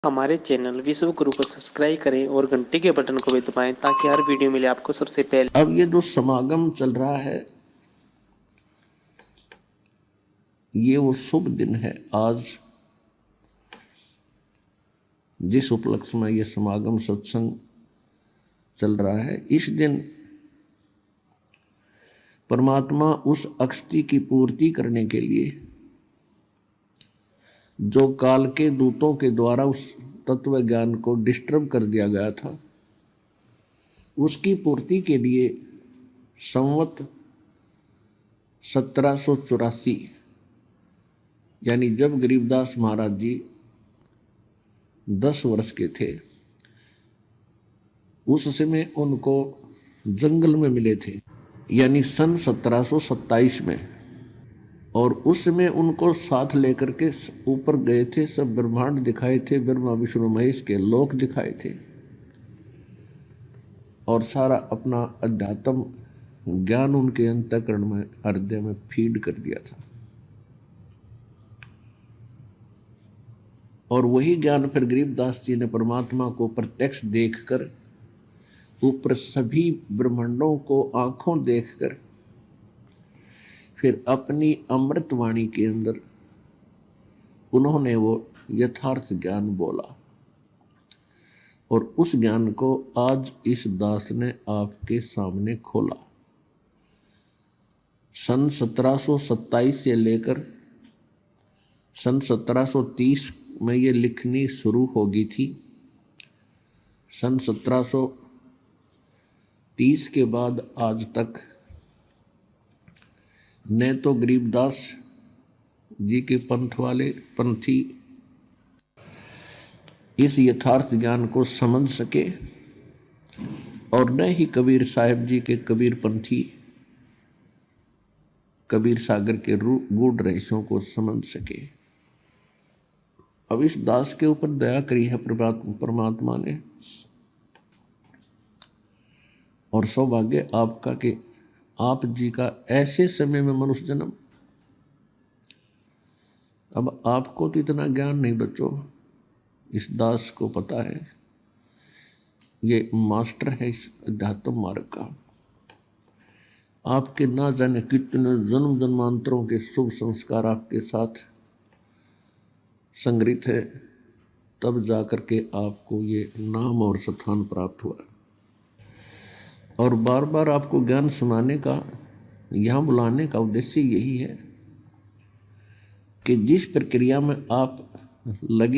हमारे चैनल विश्व गुरु को सब्सक्राइब करें और घंटी के बटन को भी दबाएं ताकि हर वीडियो मिले आपको सबसे पहले। अब ये जो समागम चल रहा है, ये वो शुभ दिन है। आज जिस उपलक्ष्य में ये समागम सत्संग चल रहा है, इस दिन परमात्मा उस अक्षति की पूर्ति करने के लिए जो काल के दूतों के द्वारा उस तत्व ज्ञान को डिस्टर्ब कर दिया गया था, उसकी पूर्ति के लिए संवत 1784 यानी जब गरीबदास महाराज जी 10 वर्ष के थे, उस समय उनको जंगल में मिले थे, यानी सन 1727 में। और उस समय उनको साथ लेकर के ऊपर गए थे, सब ब्रह्मांड दिखाए थे, ब्रह्मा विष्णु महेश के लोक दिखाए थे और सारा अपना अध्यात्म ज्ञान उनके अंतःकरण में, हृदय में फीड कर दिया था। और वही ज्ञान फिर गरीबदास जी ने परमात्मा को प्रत्यक्ष देखकर, ऊपर सभी ब्रह्मांडों को आंखों देखकर, फिर अपनी अमृतवाणी के अंदर उन्होंने वो यथार्थ ज्ञान बोला। और उस ज्ञान को आज इस दास ने आपके सामने खोला। सन 1727 से लेकर सन 1730 में ये लिखनी शुरू होगी थी। सन 1730 के बाद आज तक न तो गरीबदास जी के पंथ वाले पंथी इस यथार्थ ज्ञान को समझ सके और न ही कबीर साहब जी के कबीर पंथी कबीर सागर के गूढ़ रहस्यों को समझ सके। अब इस दास के ऊपर दया करी है परमात्मा ने, और सौभाग्य आपका कि आप जी का ऐसे समय में मनुष्य जन्म। अब आपको तो इतना ज्ञान नहीं बच्चों, इस दास को पता है, ये मास्टर है इस अध्यात्म मार्ग का। आपके ना जाने कितने जन्म जन्मांतरों के शुभ संस्कार आपके साथ संग्रहित है, तब जाकर के आपको ये नाम और स्थान प्राप्त हुआ। और बार बार आपको ज्ञान सुनाने का, यहाँ बुलाने का उद्देश्य यही है कि जिस प्रक्रिया में आप लग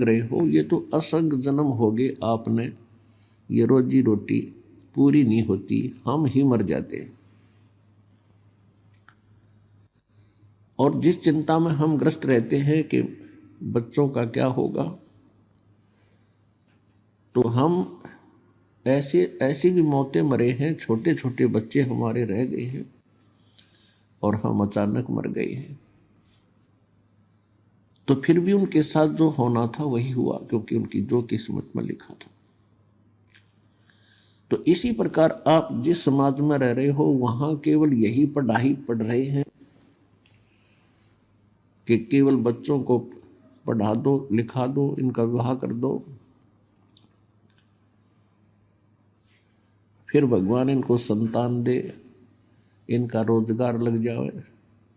रहे हो, ये तो असंग जन्म हो गए आपने, ये रोजी रोटी पूरी नहीं होती, हम ही मर जाते। और जिस चिंता में हम ग्रस्त रहते हैं कि बच्चों का क्या होगा, तो हम ऐसी भी मौतें मरे हैं, छोटे छोटे बच्चे हमारे रह गए हैं और हम अचानक मर गए हैं। तो फिर भी उनके साथ जो होना था वही हुआ, क्योंकि उनकी जो किस्मत में लिखा था। तो इसी प्रकार आप जिस समाज में रह रहे हो, वहां केवल यही पढ़ाई पढ़ रहे हैं कि केवल बच्चों को पढ़ा दो, लिखा दो, इनका विवाह कर दो, फिर भगवान इनको संतान दे, इनका रोजगार लग जाए,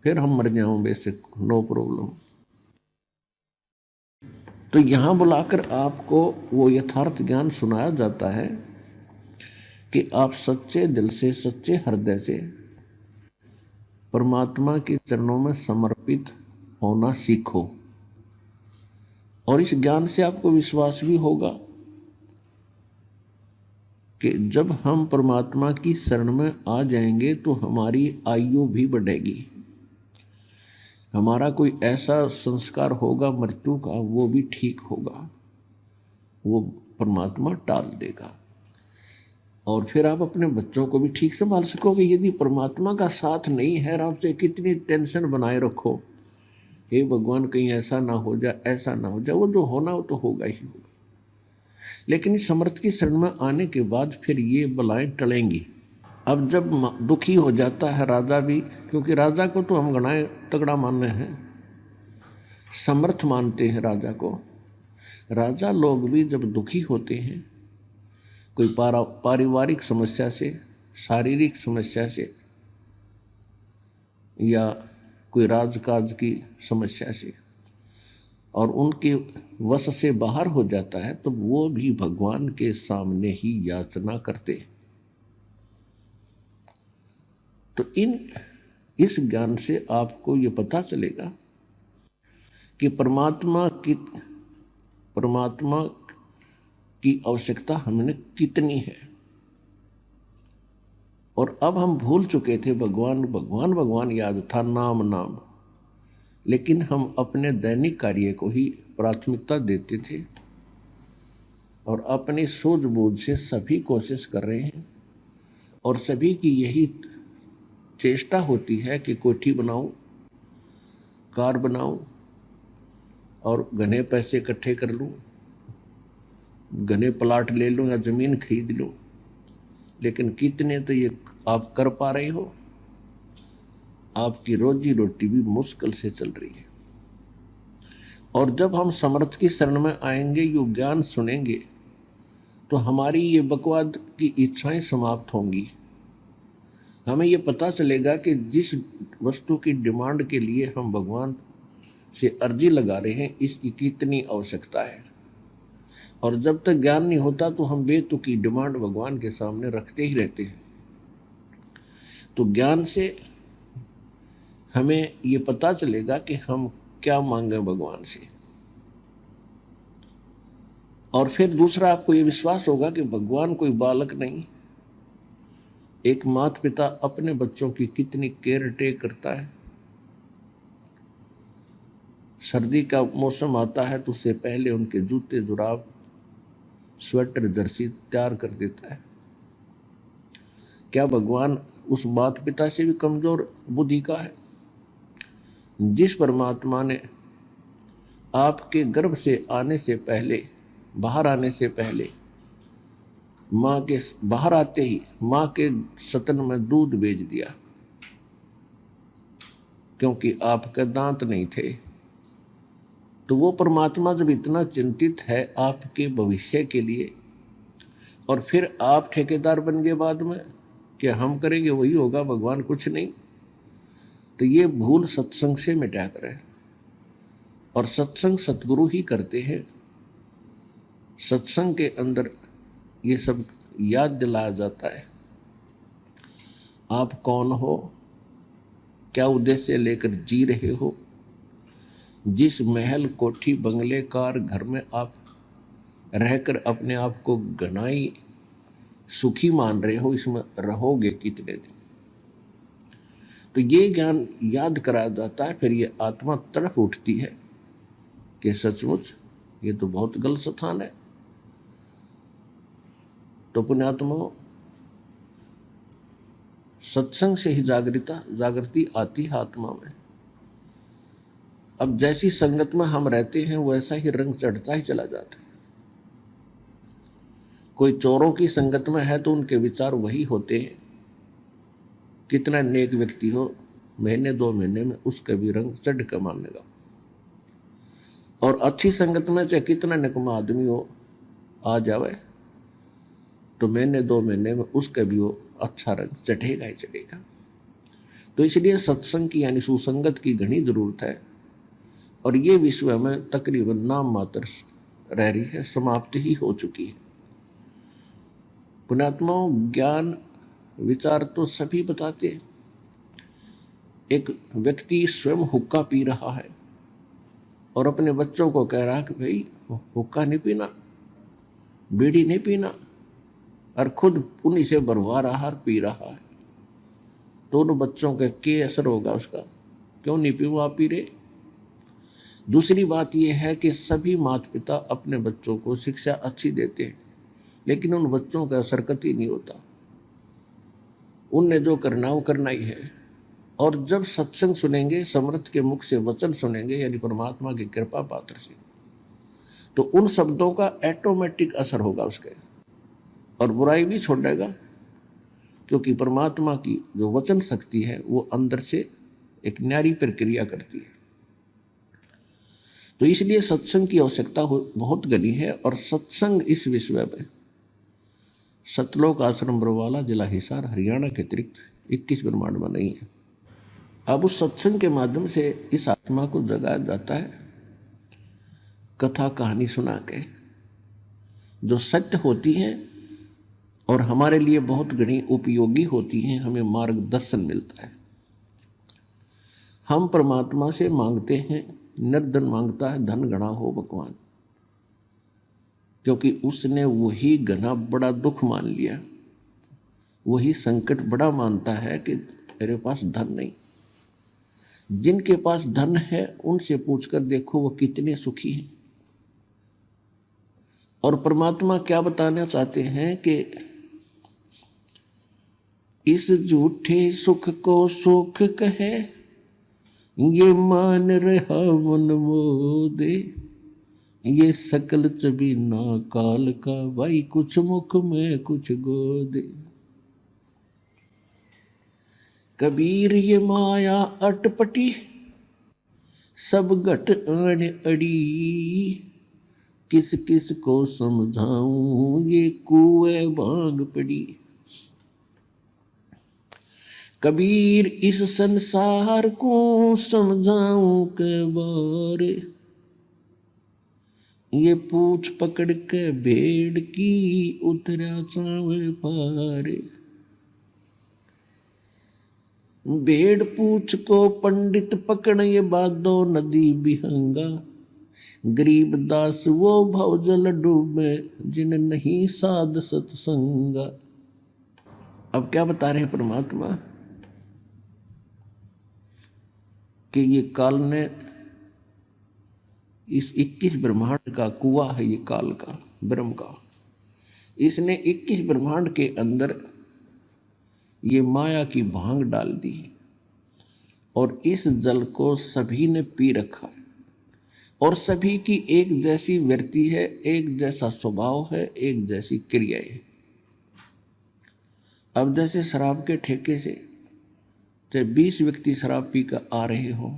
फिर हम मर जाओ, बेसिक नो प्रॉब्लम। तो यहां बुलाकर आपको वो यथार्थ ज्ञान सुनाया जाता है कि आप सच्चे दिल से, सच्चे हृदय से परमात्मा के चरणों में समर्पित होना सीखो। और इस ज्ञान से आपको विश्वास भी होगा कि जब हम परमात्मा की शरण में आ जाएंगे तो हमारी आयु भी बढ़ेगी, हमारा कोई ऐसा संस्कार होगा मृत्यु का, वो भी ठीक होगा, वो परमात्मा टाल देगा। और फिर आप अपने बच्चों को भी ठीक संभाल सकोगे। यदि परमात्मा का साथ नहीं है, आप से कितनी टेंशन बनाए रखो, हे भगवान कहीं ऐसा ना हो जाए, ऐसा ना हो जाए, वो जो होना वो तो होगा ही होगा। लेकिन इस समर्थ की शरण में आने के बाद फिर ये बलाएं टलेंगी। अब जब दुखी हो जाता है राजा भी, क्योंकि राजा को तो हम गणाए तगड़ा मानते हैं, समर्थ मानते हैं राजा को, राजा लोग भी जब दुखी होते हैं कोई पारिवारिक समस्या से, शारीरिक समस्या से या कोई राजकाज की समस्या से, और उनके वश से बाहर हो जाता है, तो वो भी भगवान के सामने ही याचना करते हैं। तो इस ज्ञान से आपको ये पता चलेगा कि परमात्मा की आवश्यकता हमें कितनी है। और अब हम भूल चुके थे, भगवान भगवान भगवान याद था, नाम नाम, लेकिन हम अपने दैनिक कार्य को ही प्राथमिकता देते थे और अपनी सूझबूझ से सभी कोशिश कर रहे हैं। और सभी की यही चेष्टा होती है कि कोठी बनाऊं, कार बनाऊं और घने पैसे इकट्ठे कर लूं, घने प्लाट ले लूं या जमीन खरीद लूं। लेकिन कितने तो ये आप कर पा रहे हो? आपकी रोजी रोटी भी मुश्किल से चल रही है। और जब हम समर्थ की शरण में आएंगे, यो ज्ञान सुनेंगे, तो हमारी ये बकवाद की इच्छाएं समाप्त होंगी। हमें ये पता चलेगा कि जिस वस्तु की डिमांड के लिए हम भगवान से अर्जी लगा रहे हैं, इसकी कितनी आवश्यकता है। और जब तक ज्ञान नहीं होता तो हम बेतुकी डिमांड भगवान के सामने रखते ही रहते हैं। तो ज्ञान से हमें ये पता चलेगा कि हम क्या मांगे भगवान से। और फिर दूसरा, आपको ये विश्वास होगा कि भगवान कोई बालक नहीं। एक माता पिता अपने बच्चों की कितनी केयर टेक करता है। सर्दी का मौसम आता है तो उससे पहले उनके जूते जुराब, स्वेटर, जर्सी तैयार कर देता है। क्या भगवान उस माता पिता से भी कमजोर बुद्धि का है? जिस परमात्मा ने आपके गर्भ से आने से पहले, बाहर आने से पहले, माँ के बाहर आते ही माँ के स्तन में दूध भेज दिया, क्योंकि आपके दांत नहीं थे, तो वो परमात्मा जब इतना चिंतित है आपके भविष्य के लिए, और फिर आप ठेकेदार बन गए बाद में कि हम करेंगे वही होगा, भगवान कुछ नहीं, तो ये भूल सत्संग से मिटा करें। और सत्संग सतगुरु ही करते हैं। सत्संग के अंदर ये सब याद दिलाया जाता है। आप कौन हो, क्या उद्देश्य लेकर जी रहे हो, जिस महल, कोठी, बंगले, कार, घर में आप रहकर अपने आप को घनाई सुखी मान रहे हो, इसमें रहोगे कितने दिन? तो ये ज्ञान याद कराया जाता है। फिर ये आत्मा तड़प उठती है कि सचमुच ये तो बहुत गलत स्थान है। तो पुण्यात्मा, सत्संग से ही जागृति आती है आत्मा में। अब जैसी संगत में हम रहते हैं वैसा ही रंग चढ़ता ही चला जाता है। कोई चोरों की संगत में है तो उनके विचार वही होते हैं। कितना नेक व्यक्ति हो, महीने 2 महीने में उसका भी रंग चढ़ कर मानेगा। और अच्छी संगत में चाहे कितना निकम्मा आदमी हो आ जावे, तो महीने 2 महीने में उसका भी वो अच्छा रंग चढ़ेगा ही चढ़ेगा। तो इसलिए सत्संग की यानी सुसंगत की घनी जरूरत है। और ये विश्व में तकरीबन नाम मात्र रह रही है, समाप्ति ही हो चुकी है। पुण्यात्माओं, ज्ञान विचार तो सभी बताते हैं। एक व्यक्ति स्वयं हुक्का पी रहा है और अपने बच्चों को कह रहा है कि भाई हुक्का नहीं पीना, बीड़ी नहीं पीना, और खुद उन्हीं से भरवा रहा और पी रहा है। तो उन बच्चों का क्या असर होगा उसका? क्यों नहीं पी, वो आप पी रहे। दूसरी बात यह है कि सभी माता पिता अपने बच्चों को शिक्षा अच्छी देते हैं, लेकिन उन बच्चों का असर कतई नहीं होता। उनने जो करना वो करना ही है। और जब सत्संग सुनेंगे, समर्थ के मुख से वचन सुनेंगे, यानी परमात्मा की कृपा पात्र से, तो उन शब्दों का ऑटोमेटिक असर होगा उसके, और बुराई भी छोड़ेगा। क्योंकि परमात्मा की जो वचन शक्ति है वो अंदर से एक न्यारी प्रक्रिया करती है। तो इसलिए सत्संग की आवश्यकता बहुत घनी है। और सत्संग इस विषय में सतलोक आश्रम बरवाला, जिला हिसार, हरियाणा के अतिरिक्त 21 ब्रह्मांड में नहीं है। अब उस सत्संग के माध्यम से इस आत्मा को जगाया जाता है, कथा कहानी सुना के, जो सत्य होती हैं और हमारे लिए बहुत घनी उपयोगी होती हैं। हमें मार्गदर्शन मिलता है। हम परमात्मा से मांगते हैं, निर्धन मांगता है धन घना हो भगवान, क्योंकि उसने वही घना बड़ा दुख मान लिया, वही संकट बड़ा मानता है कि मेरे पास धन नहीं। जिनके पास धन है उनसे पूछकर देखो वो कितने सुखी हैं। और परमात्मा क्या बताना चाहते हैं कि इस झूठे सुख को सुख कहे, ये मान रहा मन मोदे, ये सकल चबीना काल का, भाई कुछ मुख में कुछ गोदे। कबीर ये माया अटपटी, सब घट आन अड़ी, किस किस को समझाऊं ये कुएं भांग पड़ी। कबीर इस संसार को समझाऊं के बारे, ये पूछ पकड़ के भेड़ की उतरा चावे पारे। भेड़ पूछ को पंडित पकड़, ये बादो नदी बिहंगा, गरीब दास वो भवजल डूबे, जिन नहीं साध सत्संगा। अब क्या बता रहे हैं परमात्मा कि ये काल ने, इस 21 ब्रह्मांड का कुआं है ये काल का, ब्रह्म का, इसने 21 ब्रह्मांड के अंदर ये माया की भांग डाल दी और इस जल को सभी ने पी रखा है। और सभी की एक जैसी वृत्ति है, एक जैसा स्वभाव है, एक जैसी क्रियाएं है। अब जैसे शराब के ठेके से 20 व्यक्ति शराब पीकर आ रहे हो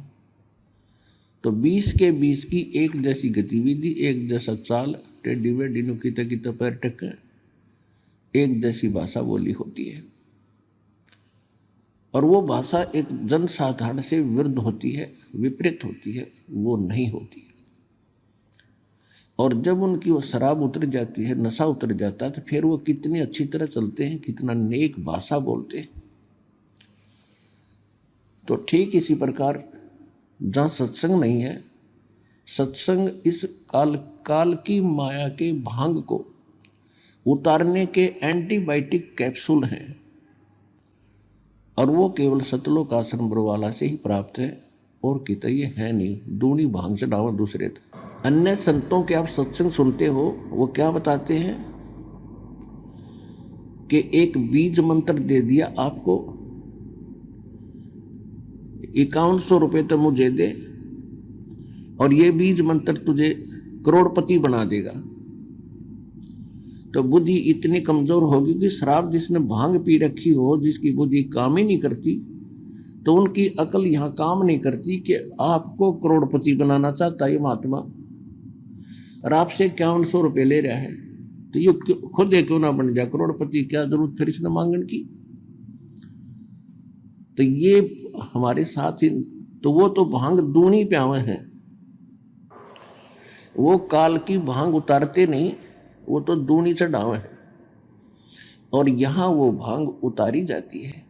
तो 20 के 20 की एक जैसी गतिविधि, एक जैसा चाल, टेढ़ी मेढ़ी नुकीता की पैर टक्कर, एक जैसी भाषा बोली होती है। और वो भाषा एक जनसाधारण से विरुद्ध होती है, विपरीत होती है, वो नहीं होती है। और जब उनकी वो शराब उतर जाती है, नशा उतर जाता है, तो फिर वो कितनी अच्छी तरह चलते हैं, कितना नेक भाषा बोलते हैं। तो ठीक इसी प्रकार जहाँ सत्संग नहीं है, सत्संग इस काल की माया के भांग को उतारने के एंटीबायोटिक कैप्सूल हैं। और वो केवल सतलोक आश्रम बरवाला से ही प्राप्त है, और कितना ये है नहीं। दूनी भांग चढ़ावा दूसरे थे। अन्य संतों के आप सत्संग सुनते हो, वो क्या बताते हैं कि एक बीज मंत्र दे दिया आपको, 5100 रुपये तो मुझे दे और ये बीज मंत्र तुझे करोड़पति बना देगा। तो बुद्धि इतनी कमजोर होगी कि शराब जिसने भांग पी रखी हो, जिसकी बुद्धि काम ही नहीं करती, तो उनकी अकल यहाँ काम नहीं करती कि आपको करोड़पति बनाना चाहता है महात्मा, और आपसे 5100 रुपये ले रहा है, तो ये खुद क्यों ना बन जाए करोड़पति, क्या जरूरत फिर इसने मांगने की। तो ये हमारे साथ ही, तो वो तो भांग दूनी प्यावे हैं, वो काल की भांग उतारते नहीं, वो तो दूनी चढ़ावे हैं। और यहाँ वो भांग उतारी जाती है।